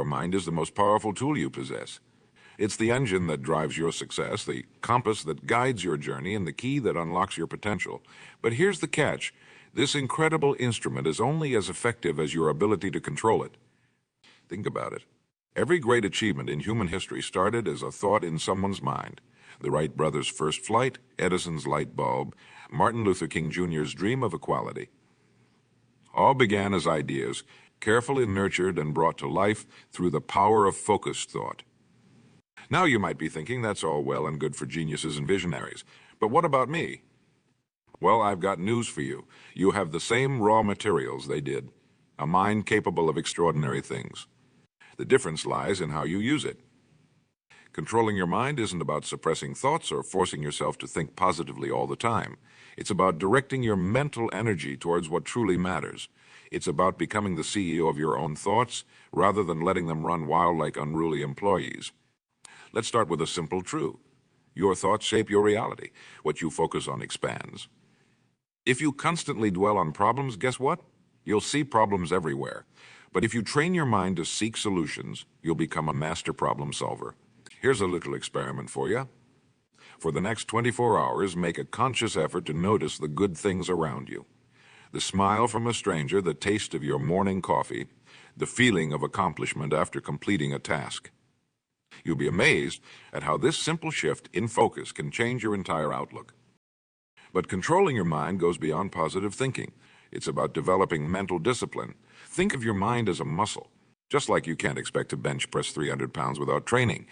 mind is the most powerful tool you possess. It's the engine that drives your success, the compass that guides your journey, and the key that unlocks your potential. But here's the catch. This incredible instrument is only as effective as your ability to control it. Think about it. Every great achievement in human history started as a thought in someone's mind. The Wright brothers' first flight, Edison's light bulb, Martin Luther King Jr.'s dream of equality. All began as ideas, carefully nurtured and brought to life through the power of focused thought. Now you might be thinking that's all well and good for geniuses and visionaries, but what about me? Well, I've got news for you. You have the same raw materials they did, a mind capable of extraordinary things. The difference lies in how you use it. Controlling your mind isn't about suppressing thoughts or forcing yourself to think positively all the time. It's about directing your mental energy towards what truly matters. It's about becoming the CEO of your own thoughts rather than letting them run wild like unruly employees. Let's start with a simple truth. Your thoughts shape your reality. What you focus on expands. If you constantly dwell on problems, guess what? You'll see problems everywhere. But if you train your mind to seek solutions, you'll become a master problem solver. Here's a little experiment for you. For the next 24 hours, make a conscious effort to notice the good things around you. The smile from a stranger, the taste of your morning coffee, the feeling of accomplishment after completing a task. You'll be amazed at how this simple shift in focus can change your entire outlook. But controlling your mind goes beyond positive thinking. It's about developing mental discipline. Think of your mind as a muscle. Just like you can't expect to bench press 300 pounds without training,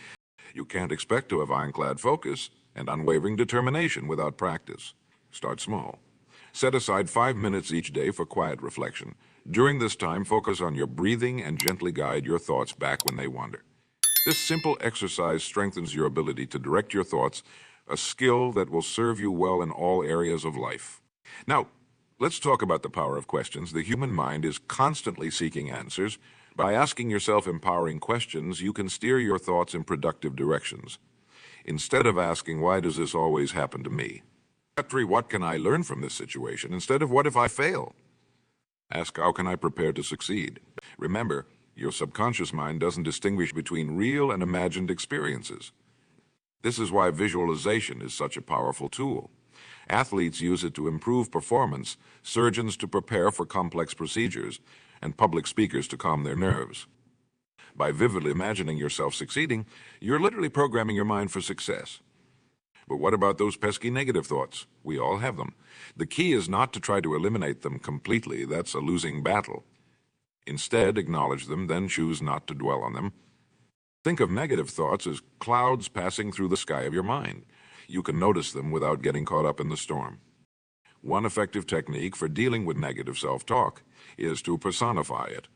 you can't expect to have ironclad focus and unwavering determination without practice. Start small. Set aside 5 minutes each day for quiet reflection. During this time, focus on your breathing and gently guide your thoughts back when they wander. This simple exercise strengthens your ability to direct your thoughts, a skill that will serve you well in all areas of life. Now, let's talk about the power of questions. The human mind is constantly seeking answers. By asking yourself empowering questions, you can steer your thoughts in productive directions. Instead of asking, why does this always happen to me? What can I learn from this situation? Instead of, what if I fail? Ask, how can I prepare to succeed? Remember, your subconscious mind doesn't distinguish between real and imagined experiences. This is why visualization is such a powerful tool. Athletes use it to improve performance, surgeons to prepare for complex procedures, and public speakers to calm their nerves. By vividly imagining yourself succeeding, you're literally programming your mind for success. But what about those pesky negative thoughts? We all have them. The key is not to try to eliminate them completely. That's a losing battle. Instead, acknowledge them, then choose not to dwell on them. Think of negative thoughts as clouds passing through the sky of your mind. You can notice them without getting caught up in the storm. One effective technique for dealing with negative self-talk is to personify it.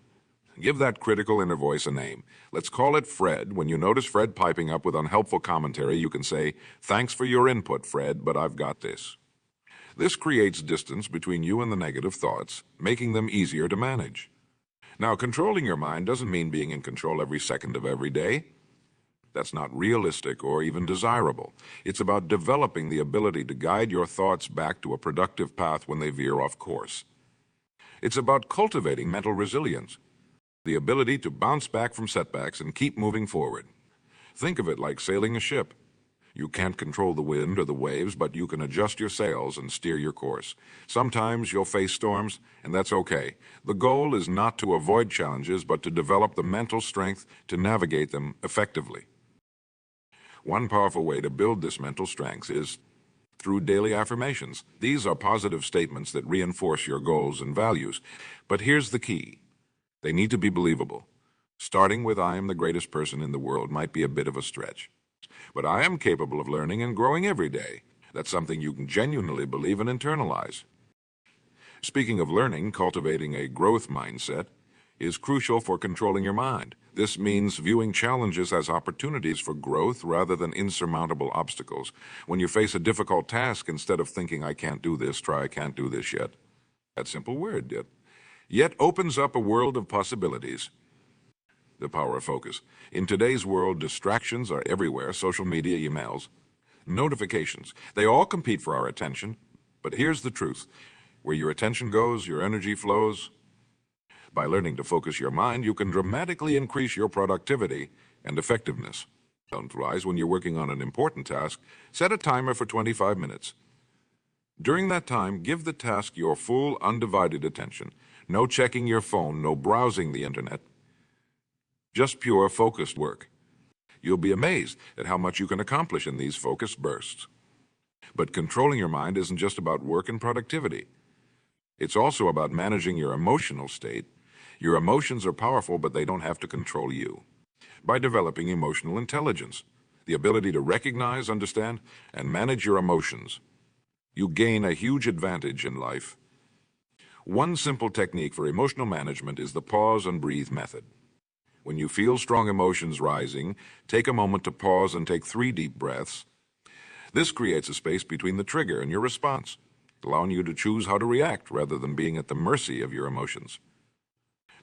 Give that critical inner voice a name. Let's call it Fred. When you notice Fred piping up with unhelpful commentary, you can say, "Thanks for your input, Fred, but I've got this." This creates distance between you and the negative thoughts, making them easier to manage. Now, controlling your mind doesn't mean being in control every second of every day. That's not realistic or even desirable. It's about developing the ability to guide your thoughts back to a productive path when they veer off course. It's about cultivating mental resilience, the ability to bounce back from setbacks and keep moving forward. Think of it like sailing a ship. You can't control the wind or the waves, but you can adjust your sails and steer your course. Sometimes you'll face storms, and that's okay. The goal is not to avoid challenges, but to develop the mental strength to navigate them effectively. One powerful way to build this mental strength is through daily affirmations. These are positive statements that reinforce your goals and values. But here's the key. They need to be believable. Starting with "I am the greatest person in the world" might be a bit of a stretch. But I am capable of learning and growing every day. That's something you can genuinely believe and internalize. Speaking of learning, cultivating a growth mindset is crucial for controlling your mind. This means viewing challenges as opportunities for growth rather than insurmountable obstacles. When you face a difficult task, instead of thinking, "I can't do this," try, "I can't do this yet." That simple word, yet opens up a world of possibilities. The power of focus. In today's world, distractions are everywhere: social media, emails, notifications. They all compete for our attention. But here's the truth. Where your attention goes, your energy flows. By learning to focus your mind, you can dramatically increase your productivity and effectiveness. Don't rise when you're working on an important task. Set a timer for 25 minutes. During that time, give the task your full, undivided attention. No checking your phone, no browsing the internet. Just pure, focused work. You'll be amazed at how much you can accomplish in these focused bursts. But controlling your mind isn't just about work and productivity. It's also about managing your emotional state. Your emotions are powerful, but they don't have to control you. By developing emotional intelligence, the ability to recognize, understand, and manage your emotions, you gain a huge advantage in life. One simple technique for emotional management is the pause and breathe method. When you feel strong emotions rising, take a moment to pause and take 3 deep breaths. This creates a space between the trigger and your response, allowing you to choose how to react rather than being at the mercy of your emotions.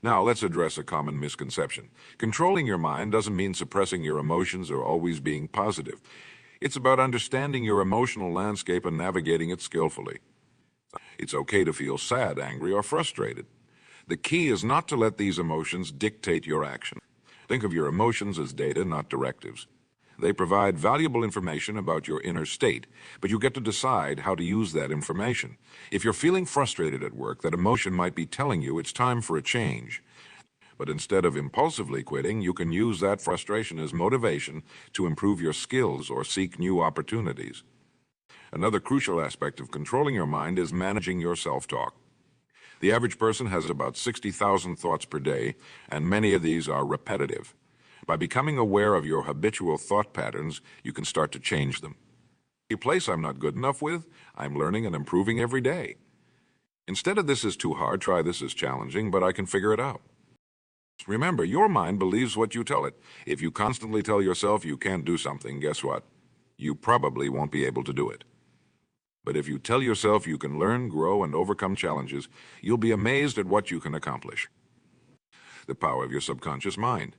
Now, let's address a common misconception. Controlling your mind doesn't mean suppressing your emotions or always being positive. It's about understanding your emotional landscape and navigating it skillfully. It's okay to feel sad, angry, or frustrated. The key is not to let these emotions dictate your action. Think of your emotions as data, not directives. They provide valuable information about your inner state, but you get to decide how to use that information. If you're feeling frustrated at work, that emotion might be telling you it's time for a change. But instead of impulsively quitting, you can use that frustration as motivation to improve your skills or seek new opportunities. Another crucial aspect of controlling your mind is managing your self-talk. The average person has about 60,000 thoughts per day, and many of these are repetitive. By becoming aware of your habitual thought patterns, you can start to change them. A place I'm not good enough with, I'm learning and improving every day. Instead of this is too hard, try this is challenging, but I can figure it out. Remember, your mind believes what you tell it. If you constantly tell yourself you can't do something, guess what? You probably won't be able to do it. But if you tell yourself you can learn, grow, and overcome challenges, you'll be amazed at what you can accomplish. The power of your subconscious mind.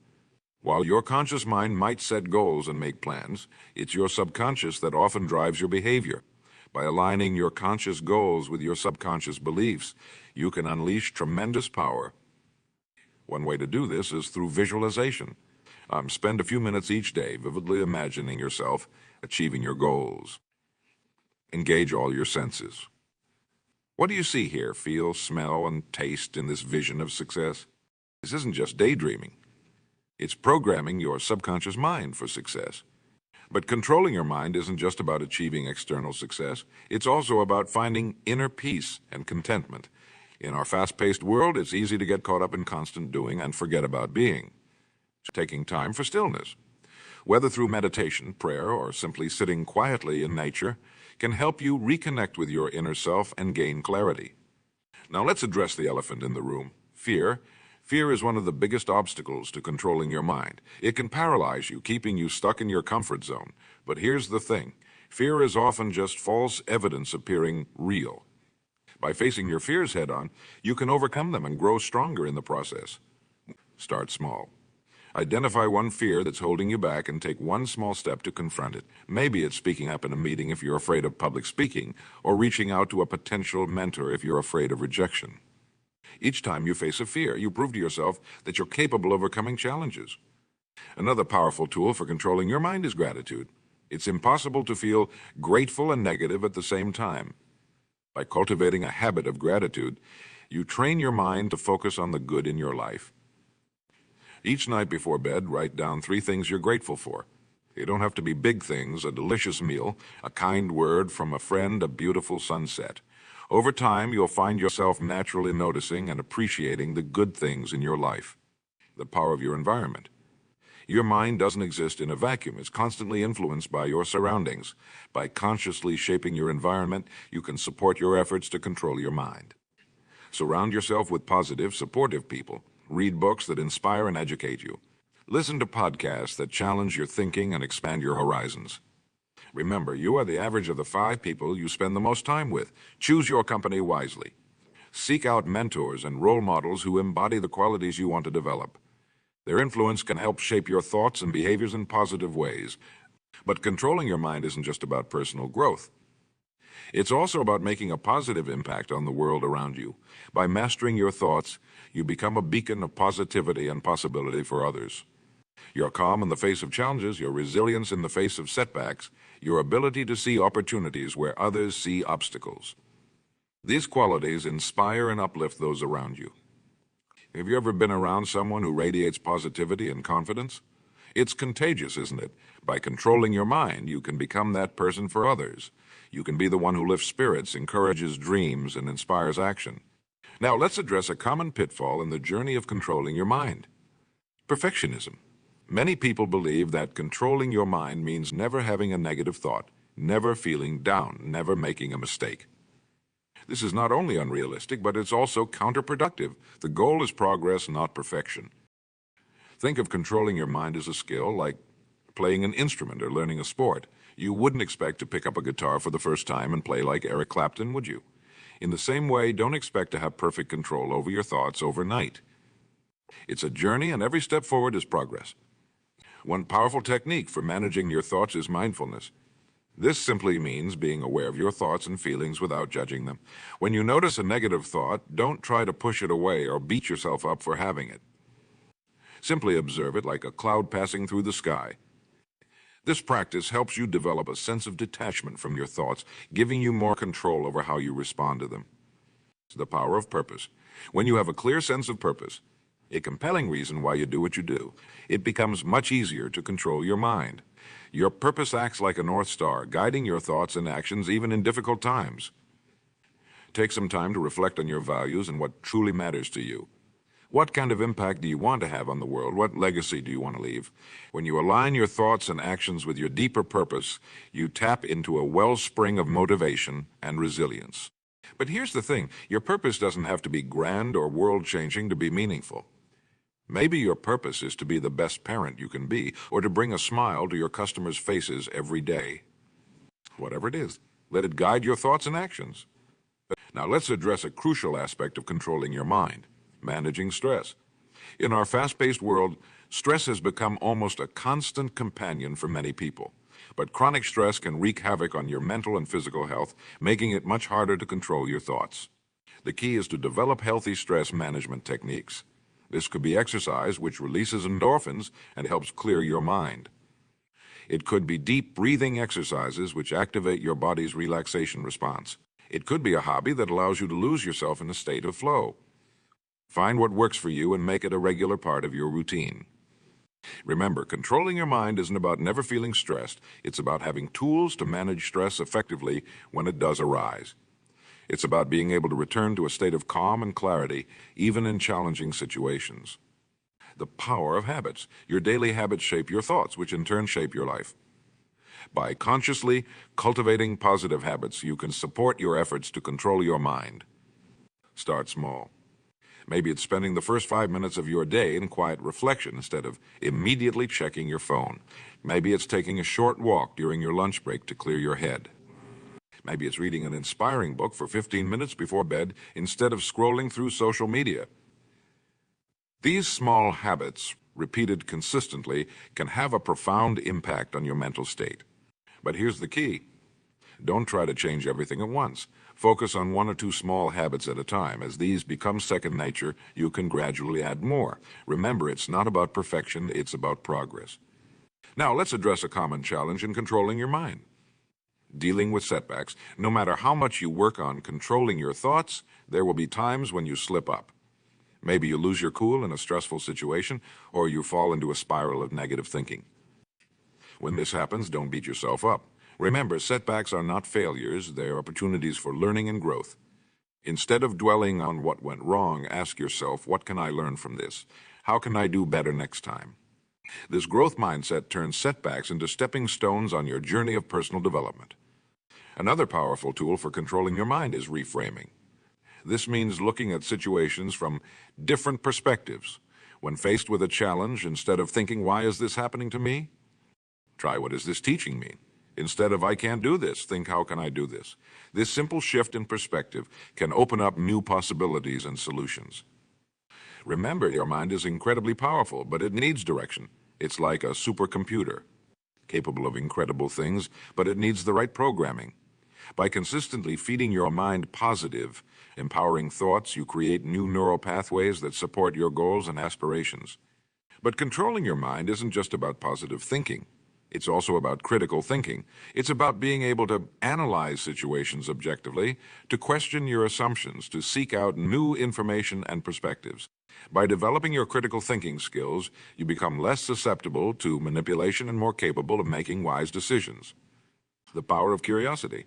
While your conscious mind might set goals and make plans, it's your subconscious that often drives your behavior. By aligning your conscious goals with your subconscious beliefs, you can unleash tremendous power. One way to do this is through visualization. Spend a few minutes each day vividly imagining yourself achieving your goals. Engage all your senses. What do you see, hear, feel, smell, and taste in this vision of success? This isn't just daydreaming. It's programming your subconscious mind for success. But controlling your mind isn't just about achieving external success. It's also about finding inner peace and contentment. In our fast-paced world, it's easy to get caught up in constant doing and forget about being. Taking time for stillness, whether through meditation, prayer, or simply sitting quietly in nature, can help you reconnect with your inner self and gain clarity. Now let's address the elephant in the room, fear. Fear is one of the biggest obstacles to controlling your mind. It can paralyze you, keeping you stuck in your comfort zone. But here's the thing. Fear is often just false evidence appearing real. By facing your fears head-on, you can overcome them and grow stronger in the process. Start small. Identify one fear that's holding you back and take one small step to confront it. Maybe it's speaking up in a meeting if you're afraid of public speaking, or reaching out to a potential mentor if you're afraid of rejection. Each time you face a fear, you prove to yourself that you're capable of overcoming challenges. Another powerful tool for controlling your mind is gratitude. It's impossible to feel grateful and negative at the same time. By cultivating a habit of gratitude, you train your mind to focus on the good in your life. Each night before bed, write down 3 things you're grateful for. They don't have to be big things: a delicious meal, a kind word from a friend, a beautiful sunset. Over time, you'll find yourself naturally noticing and appreciating the good things in your life. The power of your environment. Your mind doesn't exist in a vacuum. It's constantly influenced by your surroundings. By consciously shaping your environment, you can support your efforts to control your mind. Surround yourself with positive, supportive people. Read books that inspire and educate you. Listen to podcasts that challenge your thinking and expand your horizons. Remember, you are the average of the 5 people you spend the most time with. Choose your company wisely. Seek out mentors and role models who embody the qualities you want to develop. Their influence can help shape your thoughts and behaviors in positive ways. But controlling your mind isn't just about personal growth. It's also about making a positive impact on the world around you. By mastering your thoughts, you become a beacon of positivity and possibility for others. Your calm in the face of challenges, your resilience in the face of setbacks, your ability to see opportunities where others see obstacles. These qualities inspire and uplift those around you. Have you ever been around someone who radiates positivity and confidence? It's contagious, isn't it? By controlling your mind, you can become that person for others. You can be the one who lifts spirits, encourages dreams, and inspires action. Now, let's address a common pitfall in the journey of controlling your mind: perfectionism. Many people believe that controlling your mind means never having a negative thought, never feeling down, never making a mistake. This is not only unrealistic, but it's also counterproductive. The goal is progress, not perfection. Think of controlling your mind as a skill, like playing an instrument or learning a sport. You wouldn't expect to pick up a guitar for the first time and play like Eric Clapton, would you? In the same way, don't expect to have perfect control over your thoughts overnight. It's a journey, and every step forward is progress. One powerful technique for managing your thoughts is mindfulness. This simply means being aware of your thoughts and feelings without judging them. When you notice a negative thought, don't try to push it away or beat yourself up for having it. Simply observe it like a cloud passing through the sky. This practice helps you develop a sense of detachment from your thoughts, giving you more control over how you respond to them. It's the power of purpose. When you have a clear sense of purpose, a compelling reason why you do what you do, it becomes much easier to control your mind. Your purpose acts like a North Star, guiding your thoughts and actions even in difficult times. Take some time to reflect on your values and what truly matters to you. What kind of impact do you want to have on the world? What legacy do you want to leave? When you align your thoughts and actions with your deeper purpose, you tap into a wellspring of motivation and resilience. But here's the thing, your purpose doesn't have to be grand or world-changing to be meaningful. Maybe your purpose is to be the best parent you can be, or to bring a smile to your customers' faces every day. Whatever it is, let it guide your thoughts and actions. Now let's address a crucial aspect of controlling your mind: managing stress. In our fast-paced world, stress has become almost a constant companion for many people. But chronic stress can wreak havoc on your mental and physical health, making it much harder to control your thoughts. The key is to develop healthy stress management techniques. This could be exercise, which releases endorphins and helps clear your mind. It could be deep breathing exercises, which activate your body's relaxation response. It could be a hobby that allows you to lose yourself in a state of flow. Find what works for you and make it a regular part of your routine. Remember, controlling your mind isn't about never feeling stressed. It's about having tools to manage stress effectively when it does arise. It's about being able to return to a state of calm and clarity, even in challenging situations. The power of habits. Your daily habits shape your thoughts, which in turn shape your life. By consciously cultivating positive habits, you can support your efforts to control your mind. Start small. Maybe it's spending the first 5 minutes of your day in quiet reflection instead of immediately checking your phone. Maybe it's taking a short walk during your lunch break to clear your head. Maybe it's reading an inspiring book for 15 minutes before bed instead of scrolling through social media. These small habits, repeated consistently, can have a profound impact on your mental state. But here's the key. Don't try to change everything at once. Focus on 1 or 2 small habits at a time. As these become second nature, you can gradually add more. Remember, it's not about perfection, it's about progress. Now, let's address a common challenge in controlling your mind: dealing with setbacks. No matter how much you work on controlling your thoughts, there will be times when you slip up. Maybe you lose your cool in a stressful situation, or you fall into a spiral of negative thinking. When this happens, don't beat yourself up. Remember, setbacks are not failures, they are opportunities for learning and growth. Instead of dwelling on what went wrong, ask yourself, what can I learn from this? How can I do better next time? This growth mindset turns setbacks into stepping stones on your journey of personal development. Another powerful tool for controlling your mind is reframing. This means looking at situations from different perspectives. When faced with a challenge, instead of thinking, why is this happening to me? Try, what is this teaching me? Instead of, I can't do this, think, how can I do this? This simple shift in perspective can open up new possibilities and solutions. Remember, your mind is incredibly powerful, but it needs direction. It's like a supercomputer, capable of incredible things, but it needs the right programming. By consistently feeding your mind positive, empowering thoughts, you create new neural pathways that support your goals and aspirations. But controlling your mind isn't just about positive thinking. It's also about critical thinking. It's about being able to analyze situations objectively, to question your assumptions, to seek out new information and perspectives. By developing your critical thinking skills, you become less susceptible to manipulation and more capable of making wise decisions. The power of curiosity.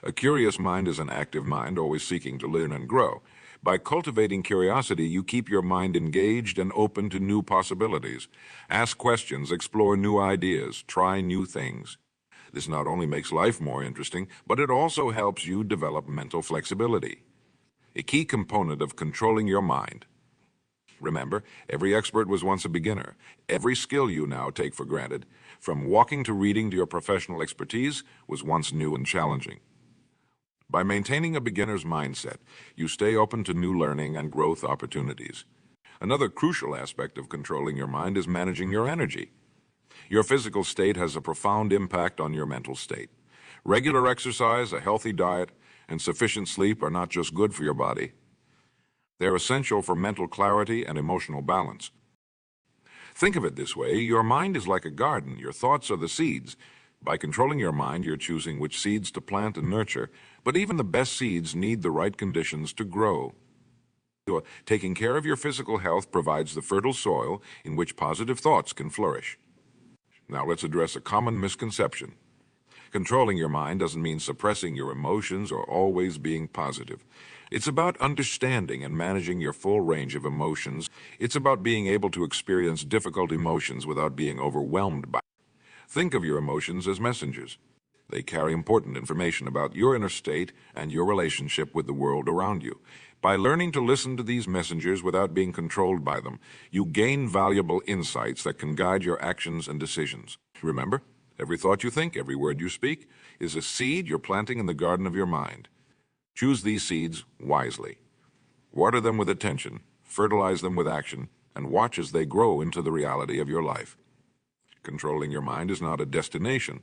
A curious mind is an active mind, always seeking to learn and grow. By cultivating curiosity, you keep your mind engaged and open to new possibilities. Ask questions, explore new ideas, try new things. This not only makes life more interesting, but it also helps you develop mental flexibility, a key component of controlling your mind. Remember, every expert was once a beginner. Every skill you now take for granted, from walking to reading to your professional expertise, was once new and challenging. By maintaining a beginner's mindset, you stay open to new learning and growth opportunities. Another crucial aspect of controlling your mind is managing your energy. Your physical state has a profound impact on your mental state. Regular exercise, a healthy diet, and sufficient sleep are not just good for your body. They're essential for mental clarity and emotional balance. Think of it this way: your mind is like a garden. Your thoughts are the seeds. By controlling your mind, you're choosing which seeds to plant and nurture, but even the best seeds need the right conditions to grow. Taking care of your physical health provides the fertile soil in which positive thoughts can flourish. Now let's address a common misconception. Controlling your mind doesn't mean suppressing your emotions or always being positive. It's about understanding and managing your full range of emotions. It's about being able to experience difficult emotions without being overwhelmed by them. Think of your emotions as messengers. They carry important information about your inner state and your relationship with the world around you. By learning to listen to these messengers without being controlled by them, you gain valuable insights that can guide your actions and decisions. Remember, every thought you think, every word you speak, is a seed you're planting in the garden of your mind. Choose these seeds wisely. Water them with attention, fertilize them with action, and watch as they grow into the reality of your life. Controlling your mind is not a destination.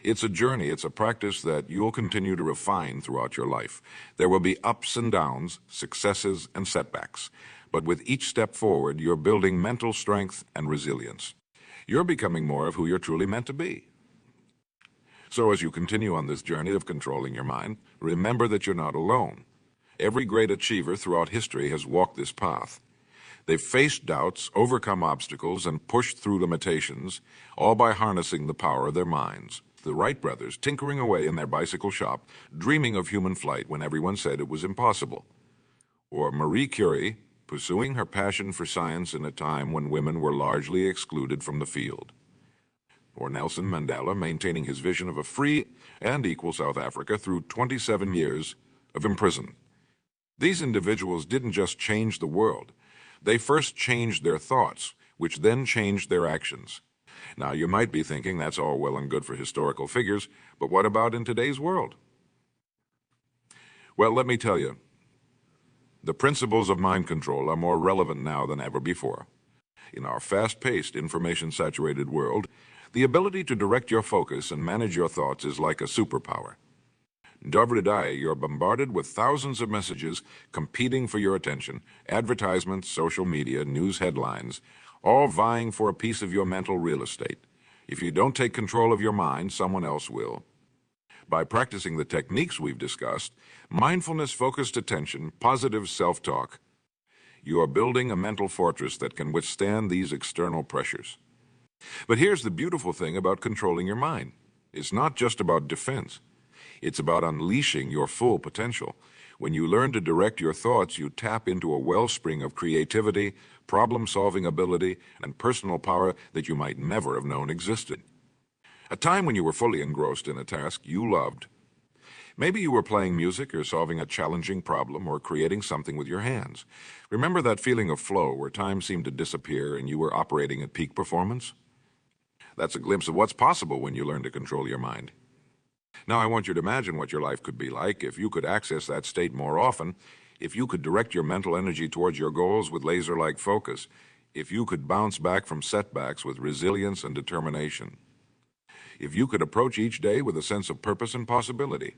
It's a journey. It's a practice that you'll continue to refine throughout your life. There will be ups and downs, successes and setbacks. But with each step forward, you're building mental strength and resilience. You're becoming more of who you're truly meant to be. So as you continue on this journey of controlling your mind, remember that you're not alone. Every great achiever throughout history has walked this path. They've faced doubts, overcome obstacles, and pushed through limitations, all by harnessing the power of their minds. The Wright brothers tinkering away in their bicycle shop, dreaming of human flight when everyone said it was impossible. Or Marie Curie pursuing her passion for science in a time when women were largely excluded from the field. Or Nelson Mandela maintaining his vision of a free and equal South Africa through 27 years of imprisonment. These individuals didn't just change the world. They first changed their thoughts, which then changed their actions. Now, you might be thinking that's all well and good for historical figures, but what about in today's world? Well, let me tell you, the principles of mind control are more relevant now than ever before. In our fast-paced, information-saturated world, the ability to direct your focus and manage your thoughts is like a superpower. Every day, you're bombarded with thousands of messages competing for your attention, advertisements, social media, news headlines, all vying for a piece of your mental real estate. If you don't take control of your mind, someone else will. By practicing the techniques we've discussed, mindfulness, focused attention, positive self-talk, you are building a mental fortress that can withstand these external pressures. But here's the beautiful thing about controlling your mind. It's not just about defense. It's about unleashing your full potential. When you learn to direct your thoughts, you tap into a wellspring of creativity, problem-solving ability, and personal power that you might never have known existed. A time when you were fully engrossed in a task you loved. Maybe you were playing music or solving a challenging problem or creating something with your hands. Remember that feeling of flow where time seemed to disappear and you were operating at peak performance? That's a glimpse of what's possible when you learn to control your mind. Now I want you to imagine what your life could be like if you could access that state more often, if you could direct your mental energy towards your goals with laser-like focus, if you could bounce back from setbacks with resilience and determination. if you could approach each day with a sense of purpose and possibility.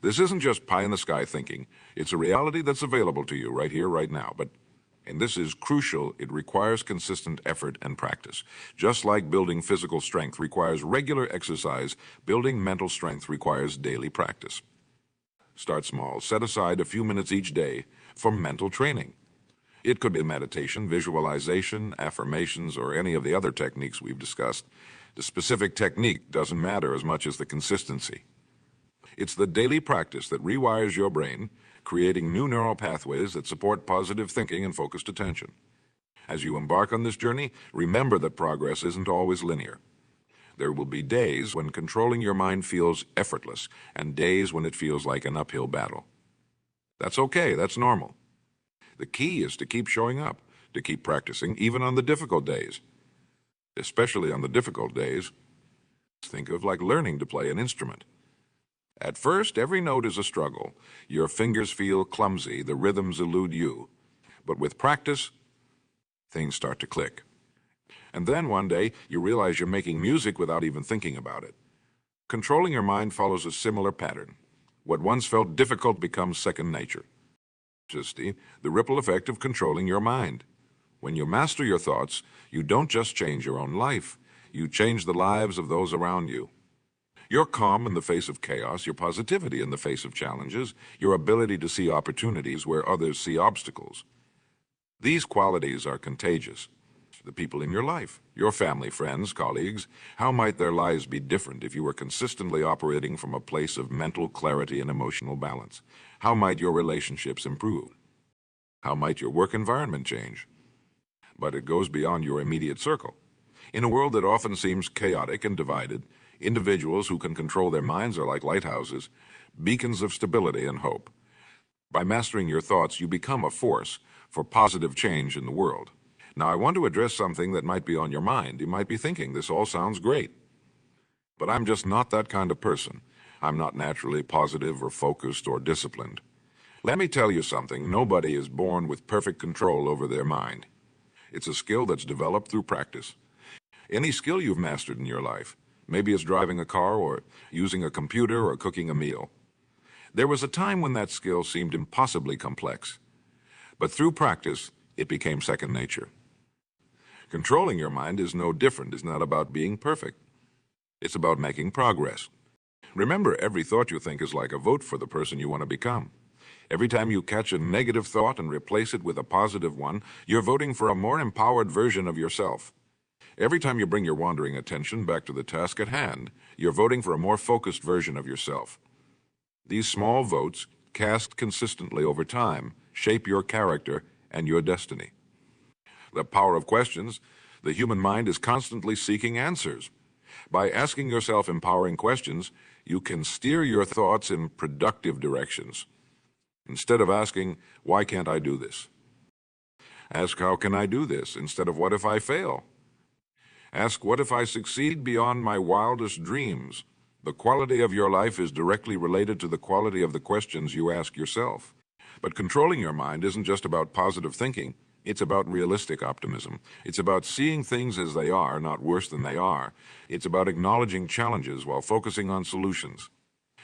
This isn't just pie-in-the-sky thinking. It's a reality that's available to you right here, right now. And this is crucial, it requires consistent effort and practice. Just like building physical strength requires regular exercise, building mental strength requires daily practice. Start small. Set aside a few minutes each day for mental training. It could be meditation, visualization, affirmations, or any of the other techniques we've discussed. The specific technique doesn't matter as much as the consistency. It's the daily practice that rewires your brain, creating new neural pathways that support positive thinking and focused attention. As you embark on this journey, remember that progress isn't always linear. There will be days when controlling your mind feels effortless, and days when it feels like an uphill battle. That's okay, that's normal. The key is to keep showing up, to keep practicing, even on the difficult days. Especially on the difficult days, think of like learning to play an instrument. At first, every note is a struggle. Your fingers feel clumsy, the rhythms elude you. But with practice, things start to click. And then one day, you realize you're making music without even thinking about it. Controlling your mind follows a similar pattern. What once felt difficult becomes second nature. Just the ripple effect of controlling your mind. When you master your thoughts, you don't just change your own life, you change the lives of those around you. Your calm in the face of chaos, your positivity in the face of challenges, your ability to see opportunities where others see obstacles. These qualities are contagious. The people in your life, your family, friends, colleagues, how might their lives be different if you were consistently operating from a place of mental clarity and emotional balance? How might your relationships improve? How might your work environment change? But it goes beyond your immediate circle. In a world that often seems chaotic and divided, individuals who can control their minds are like lighthouses, beacons of stability and hope. By mastering your thoughts, you become a force for positive change in the world. Now, I want to address something that might be on your mind. You might be thinking, this all sounds great. But I'm just not that kind of person. I'm not naturally positive or focused or disciplined. Let me tell you something. Nobody is born with perfect control over their mind. It's a skill that's developed through practice. Any skill you've mastered in your life, maybe it's driving a car or using a computer or cooking a meal. There was a time when that skill seemed impossibly complex. But through practice, it became second nature. Controlling your mind is no different. It's not about being perfect. It's about making progress. Remember, every thought you think is like a vote for the person you want to become. Every time you catch a negative thought and replace it with a positive one, you're voting for a more empowered version of yourself. Every time you bring your wandering attention back to the task at hand, you're voting for a more focused version of yourself. These small votes, cast consistently over time, shape your character and your destiny. The power of questions, the human mind is constantly seeking answers. By asking yourself empowering questions, you can steer your thoughts in productive directions. Instead of asking, why can't I do this? Ask, how can I do this? Instead of, what if I fail? Ask, what if I succeed beyond my wildest dreams? The quality of your life is directly related to the quality of the questions you ask yourself. But controlling your mind isn't just about positive thinking. It's about realistic optimism. It's about seeing things as they are, not worse than they are. It's about acknowledging challenges while focusing on solutions.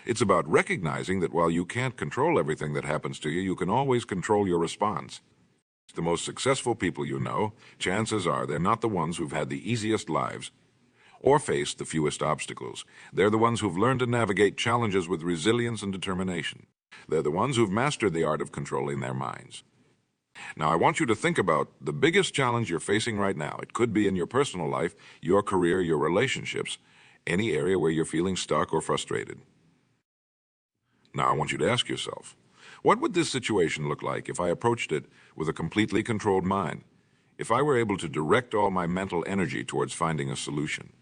It's about recognizing that while you can't control everything that happens to you, you can always control your response. The most successful people you know, chances are they're not the ones who've had the easiest lives or faced the fewest obstacles. They're the ones who've learned to navigate challenges with resilience and determination. They're the ones who've mastered the art of controlling their minds. Now, I want you to think about the biggest challenge you're facing right now. It could be in your personal life, your career, your relationships, any area where you're feeling stuck or frustrated. Now, I want you to ask yourself, what would this situation look like if I approached it with a completely controlled mind? If I were able to direct all my mental energy towards finding a solution?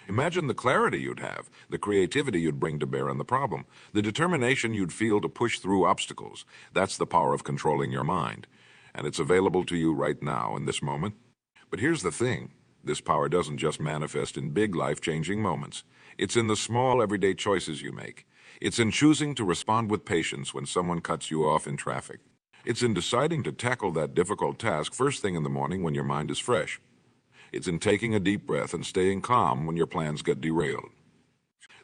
Imagine the clarity you'd have, the creativity you'd bring to bear on the problem, the determination you'd feel to push through obstacles. That's the power of controlling your mind. And it's available to you right now in this moment. But here's the thing. This power doesn't just manifest in big life-changing moments. It's in the small everyday choices you make. It's in choosing to respond with patience when someone cuts you off in traffic. It's in deciding to tackle that difficult task first thing in the morning when your mind is fresh. It's in taking a deep breath and staying calm when your plans get derailed.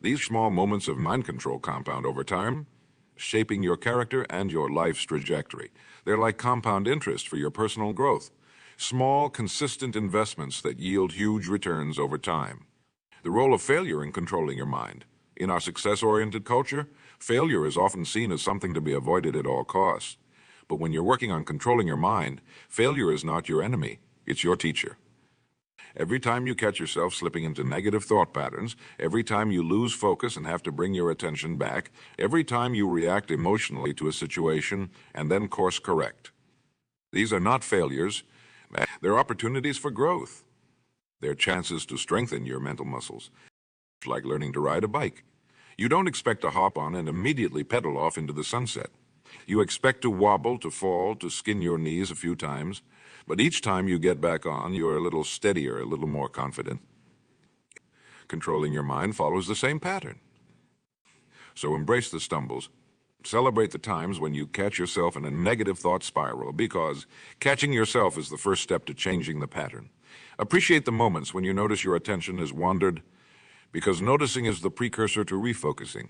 These small moments of mind control compound over time, shaping your character and your life's trajectory. They're like compound interest for your personal growth. Small, consistent investments that yield huge returns over time. The role of failure in controlling your mind. In our success-oriented culture, failure is often seen as something to be avoided at all costs. But when you're working on controlling your mind, failure is not your enemy, it's your teacher. Every time you catch yourself slipping into negative thought patterns, every time you lose focus and have to bring your attention back, every time you react emotionally to a situation and then course correct. These are not failures, they're opportunities for growth. They're chances to strengthen your mental muscles, like learning to ride a bike. You don't expect to hop on and immediately pedal off into the sunset. You expect to wobble, to fall, to skin your knees a few times, but each time you get back on, you're a little steadier, a little more confident. Controlling your mind follows the same pattern. So embrace the stumbles. Celebrate the times when you catch yourself in a negative thought spiral, because catching yourself is the first step to changing the pattern. Appreciate the moments when you notice your attention has wandered, because noticing is the precursor to refocusing.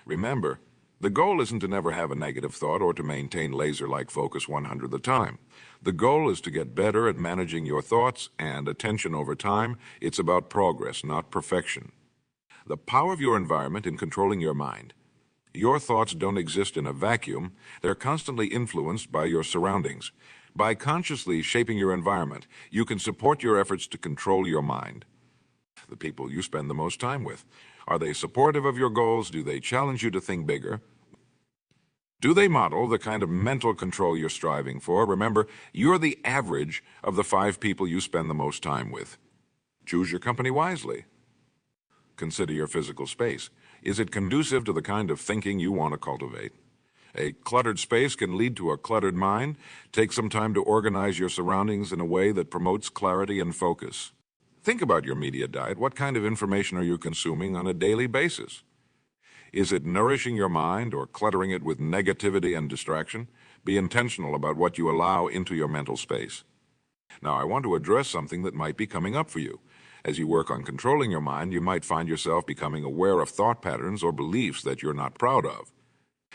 Remember, the goal isn't to never have a negative thought or to maintain laser-like focus 100% of the time. The goal is to get better at managing your thoughts and attention over time. It's about progress, not perfection. The power of your environment in controlling your mind. Your thoughts don't exist in a vacuum. They're constantly influenced by your surroundings. By consciously shaping your environment, you can support your efforts to control your mind. The people you spend the most time with. Are they supportive of your goals? Do they challenge you to think bigger? Do they model the kind of mental control you're striving for? Remember, you're the average of the 5 people you spend the most time with. Choose your company wisely. Consider your physical space. Is it conducive to the kind of thinking you want to cultivate? A cluttered space can lead to a cluttered mind. Take some time to organize your surroundings in a way that promotes clarity and focus. Think about your media diet. What kind of information are you consuming on a daily basis? Is it nourishing your mind or cluttering it with negativity and distraction? Be intentional about what you allow into your mental space. Now, I want to address something that might be coming up for you. As you work on controlling your mind, you might find yourself becoming aware of thought patterns or beliefs that you're not proud of.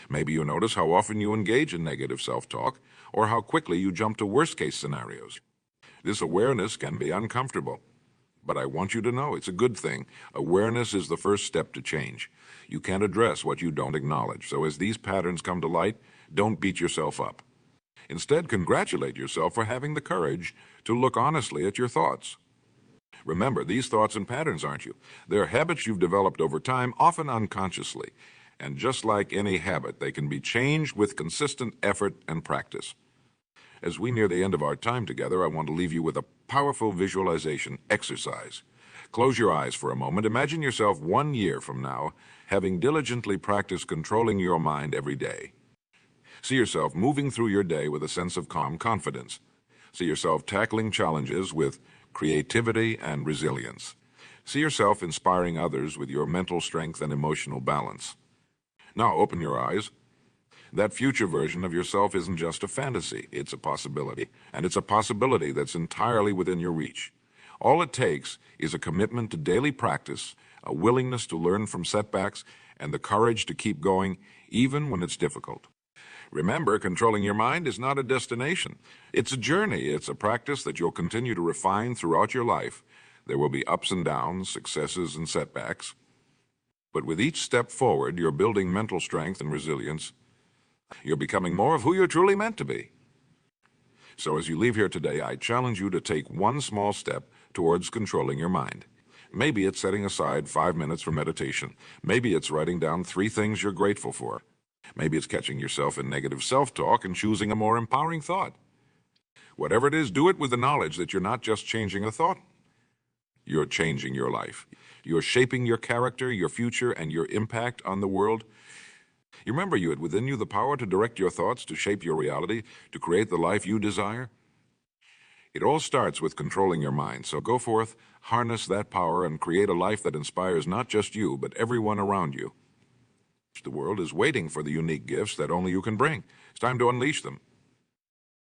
Maybe you notice how often you engage in negative self-talk, or how quickly you jump to worst-case scenarios. This awareness can be uncomfortable. But I want you to know it's a good thing. Awareness is the first step to change. You can't address what you don't acknowledge. So as these patterns come to light, don't beat yourself up. Instead, congratulate yourself for having the courage to look honestly at your thoughts. Remember, these thoughts and patterns aren't you. They're habits you've developed over time, often unconsciously. And just like any habit, they can be changed with consistent effort and practice. As we near the end of our time together, I want to leave you with a powerful visualization exercise. Close your eyes for a moment. Imagine yourself 1 year from now having diligently practiced controlling your mind every day. See yourself moving through your day with a sense of calm confidence. See yourself tackling challenges with creativity and resilience. See yourself inspiring others with your mental strength and emotional balance. Now open your eyes. That future version of yourself isn't just a fantasy, it's a possibility. And it's a possibility that's entirely within your reach. All it takes is a commitment to daily practice, a willingness to learn from setbacks, and the courage to keep going even when it's difficult. Remember, controlling your mind is not a destination. It's a journey. It's a practice that you'll continue to refine throughout your life. There will be ups and downs, successes and setbacks. But with each step forward, you're building mental strength and resilience. You're becoming more of who you're truly meant to be. So as you leave here today, I challenge you to take one small step towards controlling your mind. Maybe it's setting aside 5 minutes for meditation. Maybe it's writing down 3 things you're grateful for. Maybe it's catching yourself in negative self-talk and choosing a more empowering thought. Whatever it is, do it with the knowledge that you're not just changing a thought. You're changing your life. You're shaping your character, your future, and your impact on the world. You remember you had within you the power to direct your thoughts, to shape your reality, to create the life you desire. It all starts with controlling your mind, so go forth, harness that power, and create a life that inspires not just you, but everyone around you. The world is waiting for the unique gifts that only you can bring. It's time to unleash them.